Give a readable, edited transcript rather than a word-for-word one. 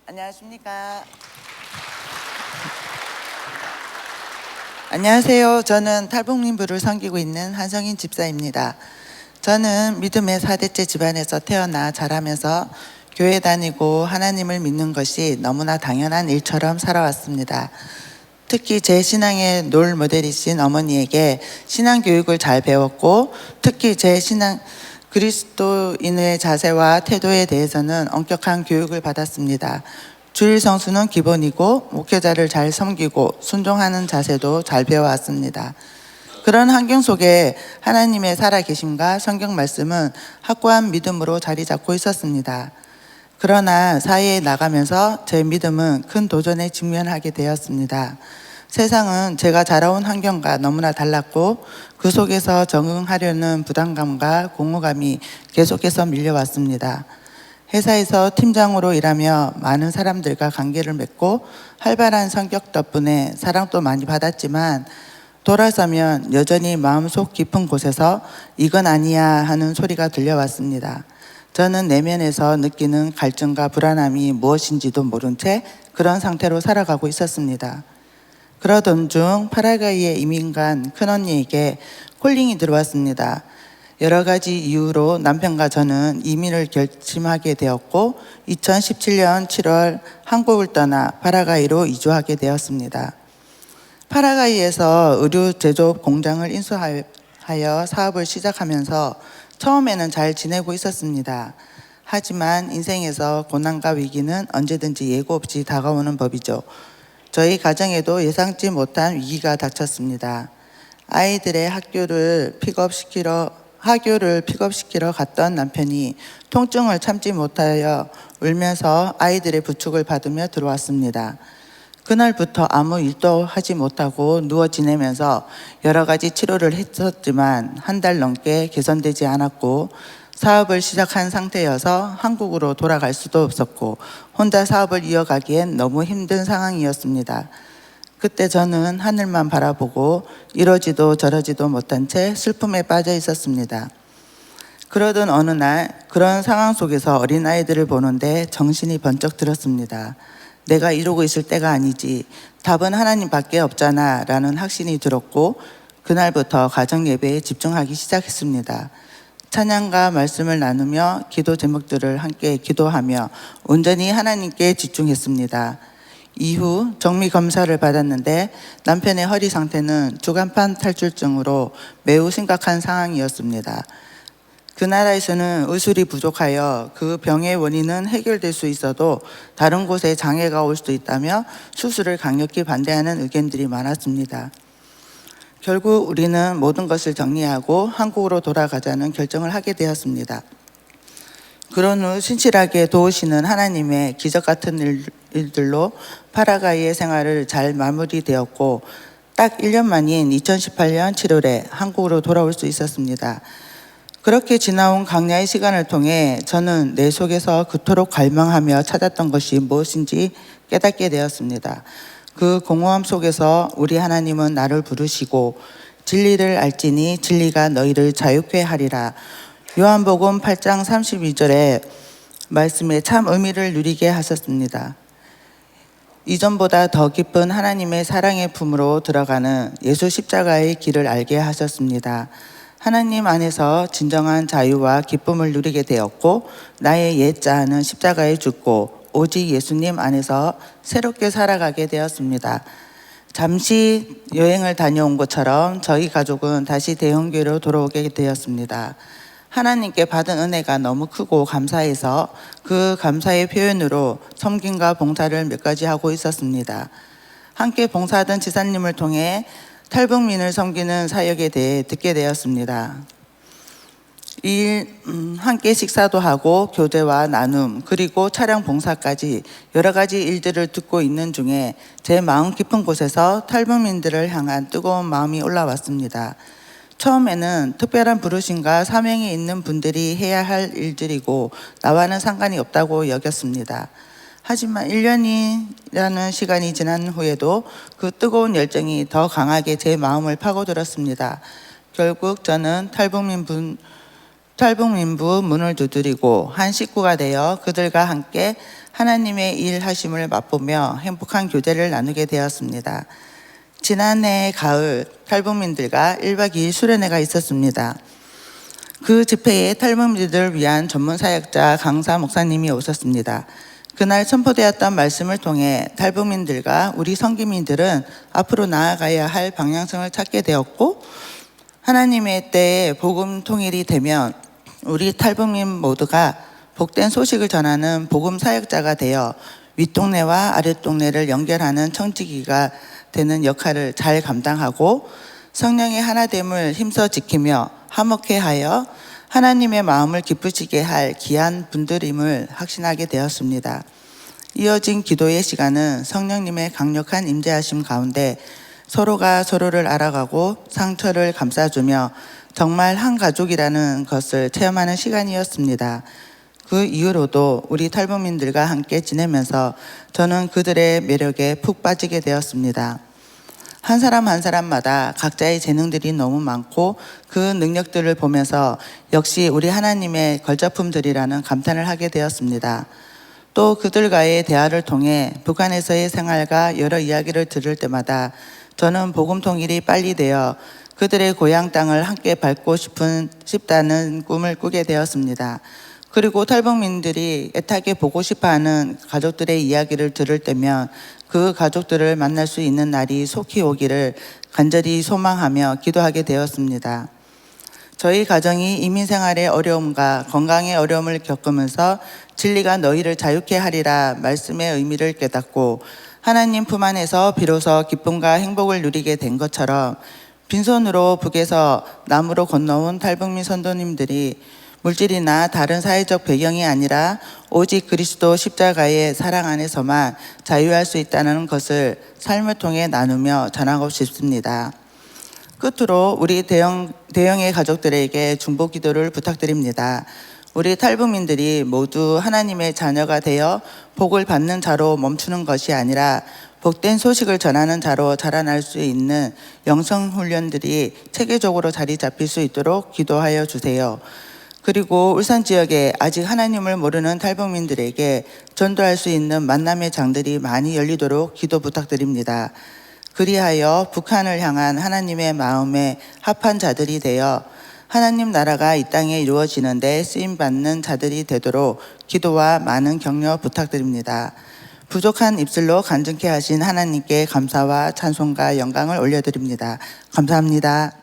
안녕하십니까. 안녕하세요. 저는 탈북민부를 섬기고 있는 한성인 집사입니다. 저는 믿음의 4대째 집안에서 태어나 자라면서 교회 다니고 하나님을 믿는 것이 너무나 당연한 일처럼 살아왔습니다. 특히 제 신앙의 롤 모델이신 어머니에게 신앙 교육을 잘 배웠고, 특히 제 신앙 그리스도인의 자세와 태도에 대해서는 엄격한 교육을 받았습니다. 주일 성수는 기본이고 목회자를 잘 섬기고 순종하는 자세도 잘 배워왔습니다. 그런 환경 속에 하나님의 살아계심과 성경 말씀은 확고한 믿음으로 자리 잡고 있었습니다. 그러나 사회에 나가면서 제 믿음은 큰 도전에 직면하게 되었습니다. 세상은 제가 자라온 환경과 너무나 달랐고 그 속에서 적응하려는 부담감과 공허감이 계속해서 밀려왔습니다. 회사에서 팀장으로 일하며 많은 사람들과 관계를 맺고 활발한 성격 덕분에 사랑도 많이 받았지만, 돌아서면 여전히 마음속 깊은 곳에서 이건 아니야 하는 소리가 들려왔습니다. 저는 내면에서 느끼는 갈증과 불안함이 무엇인지도 모른 채 그런 상태로 살아가고 있었습니다. 그러던 중 파라과이의 이민 간 큰언니에게 콜링이 들어왔습니다. 여러 가지 이유로 남편과 저는 이민을 결심하게 되었고 2017년 7월 한국을 떠나 파라과이로 이주하게 되었습니다. 파라과이에서 의류 제조업 공장을 인수하여 사업을 시작하면서 처음에는 잘 지내고 있었습니다. 하지만 인생에서 고난과 위기는 언제든지 예고 없이 다가오는 법이죠. 저희 가정에도 예상치 못한 위기가 닥쳤습니다. 아이들의 학교를 픽업시키러 갔던 남편이 통증을 참지 못하여 울면서 아이들의 부축을 받으며 들어왔습니다. 그날부터 아무 일도 하지 못하고 누워 지내면서 여러 가지 치료를 했었지만 한 달 넘게 개선되지 않았고, 사업을 시작한 상태여서 한국으로 돌아갈 수도 없었고 혼자 사업을 이어가기엔 너무 힘든 상황이었습니다. 그때 저는 하늘만 바라보고 이러지도 저러지도 못한 채 슬픔에 빠져 있었습니다. 그러던 어느 날 그런 상황 속에서 어린아이들을 보는데 정신이 번쩍 들었습니다. 내가 이러고 있을 때가 아니지, 답은 하나님밖에 없잖아 라는 확신이 들었고, 그날부터 가정 예배에 집중하기 시작했습니다. 찬양과 말씀을 나누며 기도 제목들을 함께 기도하며 온전히 하나님께 집중했습니다. 이후 정밀 검사를 받았는데 남편의 허리 상태는 주간판 탈출증으로 매우 심각한 상황이었습니다. 그 나라에서는 의술이 부족하여 그 병의 원인은 해결될 수 있어도 다른 곳에 장애가 올 수도 있다며 수술을 강력히 반대하는 의견들이 많았습니다. 결국 우리는 모든 것을 정리하고 한국으로 돌아가자는 결정을 하게 되었습니다. 그런 후 신실하게 도우시는 하나님의 기적 같은 일들로 파라과이의 생활을 잘 마무리되었고, 딱 1년 만인 2018년 7월에 한국으로 돌아올 수 있었습니다. 그렇게 지나온 강야의 시간을 통해 저는 내 속에서 그토록 갈망하며 찾았던 것이 무엇인지 깨닫게 되었습니다. 그 공허함 속에서 우리 하나님은 나를 부르시고 진리를 알지니 진리가 너희를 자유케 하리라. 요한복음 8장 32절의 말씀에 참 의미를 누리게 하셨습니다. 이전보다 더 깊은 하나님의 사랑의 품으로 들어가는 예수 십자가의 길을 알게 하셨습니다. 하나님 안에서 진정한 자유와 기쁨을 누리게 되었고, 나의 옛 자아는 십자가에 죽고 오직 예수님 안에서 새롭게 살아가게 되었습니다. 잠시 여행을 다녀온 것처럼 저희 가족은 다시 대형교회로 돌아오게 되었습니다. 하나님께 받은 은혜가 너무 크고 감사해서 그 감사의 표현으로 섬김과 봉사를 몇 가지 하고 있었습니다. 함께 봉사하던 지사님을 통해 탈북민을 섬기는 사역에 대해 듣게 되었습니다. 함께 식사도 하고 교제와 나눔, 그리고 차량 봉사까지 여러 가지 일들을 듣고 있는 중에 제 마음 깊은 곳에서 탈북민들을 향한 뜨거운 마음이 올라왔습니다. 처음에는 특별한 부르심과 사명이 있는 분들이 해야 할 일들이고 나와는 상관이 없다고 여겼습니다. 하지만 1년이라는 시간이 지난 후에도 그 뜨거운 열정이 더 강하게 제 마음을 파고들었습니다. 결국 저는 탈북민부 문을 두드리고 한 식구가 되어 그들과 함께 하나님의 일하심을 맛보며 행복한 교제를 나누게 되었습니다. 지난해 가을 탈북민들과 1박 2일 수련회가 있었습니다. 그 집회에 탈북민들을 위한 전문 사역자 강사 목사님이 오셨습니다. 그날 선포되었던 말씀을 통해 탈북민들과 우리 선교민들은 앞으로 나아가야 할 방향성을 찾게 되었고, 하나님의 때에 복음 통일이 되면 우리 탈북민 모두가 복된 소식을 전하는 복음 사역자가 되어 윗동네와 아랫동네를 연결하는 청지기가 되는 역할을 잘 감당하고 성령의 하나됨을 힘써 지키며 화목해 하여 하나님의 마음을 기쁘시게 할 귀한 분들임을 확신하게 되었습니다. 이어진 기도의 시간은 성령님의 강력한 임재하심 가운데 서로가 서로를 알아가고 상처를 감싸주며 정말 한 가족이라는 것을 체험하는 시간이었습니다. 그 이후로도 우리 탈북민들과 함께 지내면서 저는 그들의 매력에 푹 빠지게 되었습니다. 한 사람 한 사람마다 각자의 재능들이 너무 많고 그 능력들을 보면서 역시 우리 하나님의 걸작품들이라는 감탄을 하게 되었습니다. 또 그들과의 대화를 통해 북한에서의 생활과 여러 이야기를 들을 때마다 저는 복음 통일이 빨리 되어 그들의 고향 땅을 함께 밟고 싶다는 꿈을 꾸게 되었습니다. 그리고 탈북민들이 애타게 보고 싶어하는 가족들의 이야기를 들을 때면 그 가족들을 만날 수 있는 날이 속히 오기를 간절히 소망하며 기도하게 되었습니다. 저희 가정이 이민생활의 어려움과 건강의 어려움을 겪으면서 진리가 너희를 자유케 하리라 말씀의 의미를 깨닫고 하나님 품 안에서 비로소 기쁨과 행복을 누리게 된 것처럼 빈손으로 북에서 남으로 건너온 탈북민 선도님들이 물질이나 다른 사회적 배경이 아니라 오직 그리스도 십자가의 사랑 안에서만 자유할 수 있다는 것을 삶을 통해 나누며 전하고 싶습니다. 끝으로 우리 대영의 가족들에게 중보 기도를 부탁드립니다. 우리 탈북민들이 모두 하나님의 자녀가 되어 복을 받는 자로 멈추는 것이 아니라 복된 소식을 전하는 자로 자라날 수 있는 영성 훈련들이 체계적으로 자리 잡힐 수 있도록 기도하여 주세요. 그리고 울산 지역에 아직 하나님을 모르는 탈북민들에게 전도할 수 있는 만남의 장들이 많이 열리도록 기도 부탁드립니다. 그리하여 북한을 향한 하나님의 마음에 합한 자들이 되어 하나님 나라가 이 땅에 이루어지는 데 쓰임받는 자들이 되도록 기도와 많은 격려 부탁드립니다. 부족한 입술로 간증케 하신 하나님께 감사와 찬송과 영광을 올려드립니다. 감사합니다.